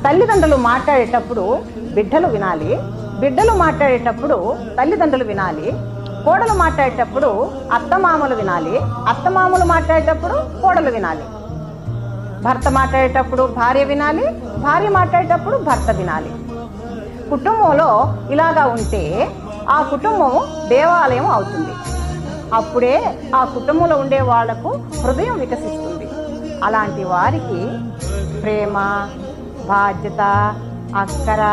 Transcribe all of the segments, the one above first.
తల్లిదండ్రులు మాట్లాడేటప్పుడు బిడ్డలు వినాలి, బిడ్డలు మాట్లాడేటప్పుడు తల్లిదండ్రులు వినాలి, కోడలు మాట్లాడేటప్పుడు అత్తమామలు వినాలి, అత్తమామలు మాట్లాడేటప్పుడు కోడలు వినాలి, భర్త మాట్లాడేటప్పుడు భార్య వినాలి, భార్య మాట్లాడేటప్పుడు భర్త వినాలి. కుటుంబంలో ఇలాగా ఉంటే ఆ కుటుంబం దేవాలయం అవుతుంది. అప్పుడే ఆ కుటుంబంలో ఉండే వాళ్లకు హృదయం వికసిస్తుంది. అలాంటి వారికి ప్రేమ, బాధ్యత, అక్కర,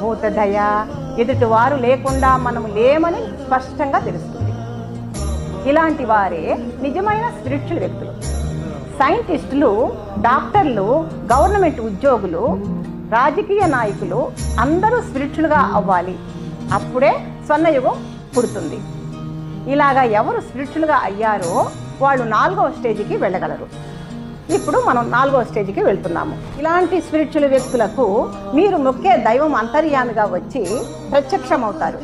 భూతదయ, ఎదుటివారు లేకుండా మనం లేమని స్పష్టంగా తెలుస్తుంది. ఇలాంటి వారే నిజమైన స్పిరిచువల్ వ్యక్తులు. సైంటిస్టులు, డాక్టర్లు, గవర్నమెంట్ ఉద్యోగులు, రాజకీయ నాయకులు అందరూ స్పిరిచువల్గా అవ్వాలి. అప్పుడే స్వర్ణయుగం పుడుతుంది. ఇలాగా ఎవరు స్పిరిచువల్గా అయ్యారో వాళ్ళు 4వ స్టేజ్కి వెళ్ళగలరు. ఇప్పుడు మనం 4వ స్టేజ్కి వెళ్తున్నాము. ఇలాంటి స్పిరిచువల్ వ్యక్తులకు మీరు మొక్కే దైవం అంతర్యామిగా వచ్చి ప్రత్యక్షమవుతారు.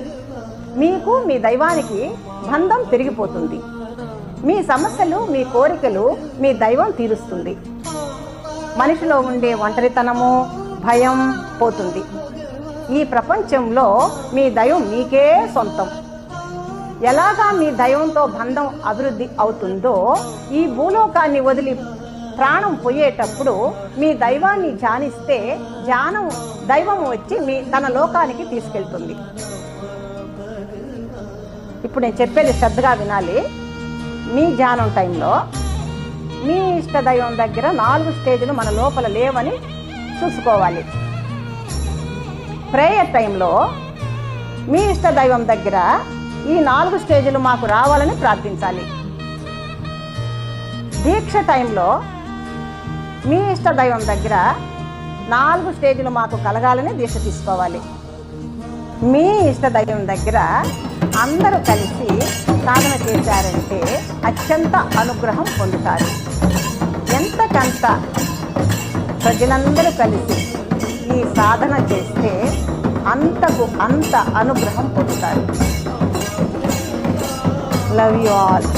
మీకు మీ దైవానికి బంధం పెరిగిపోతుంది. మీ సమస్యలు, మీ కోరికలు మీ దైవం తీరుస్తుంది. మనిషిలో ఉండే ఒంటరితనము, భయం పోతుంది. ఈ ప్రపంచంలో మీ దైవం మీకే సొంతం. ఎలాగా మీ దైవంతో బంధం అభివృద్ధి అవుతుందో, ఈ భూలోకాన్ని వదిలి ప్రాణం పోయేటప్పుడు మీ దైవాన్ని ధ్యానిస్తే దైవం వచ్చి తన లోకానికి తీసుకెళ్తుంది. ఇప్పుడు నేను చెప్పేది శ్రద్ధగా వినాలి. మీ ధ్యానం టైంలో మీ ఇష్ట దైవం దగ్గర 4 స్టేజ్లు మన లోపల లేవని చూసుకోవాలి. ప్రేయర్ టైంలో మీ ఇష్ట దైవం దగ్గర ఈ 4 స్టేజ్లు మాకు రావాలని ప్రార్థించాలి. దీక్ష టైంలో మీ ఇష్ట దైవం దగ్గర 4 స్టేజ్లు మాకు కలగాలని దీక్ష తీసుకోవాలి. మీ ఇష్ట దైవం దగ్గర అందరూ కలిసి సాధన చేశారంటే అత్యంత అనుగ్రహం పొందుతారు. ఎంతకంత ప్రజలందరూ కలిసి ఈ సాధన చేస్తే అంతకు అంత అనుగ్రహం పొందుతారు. Love you all.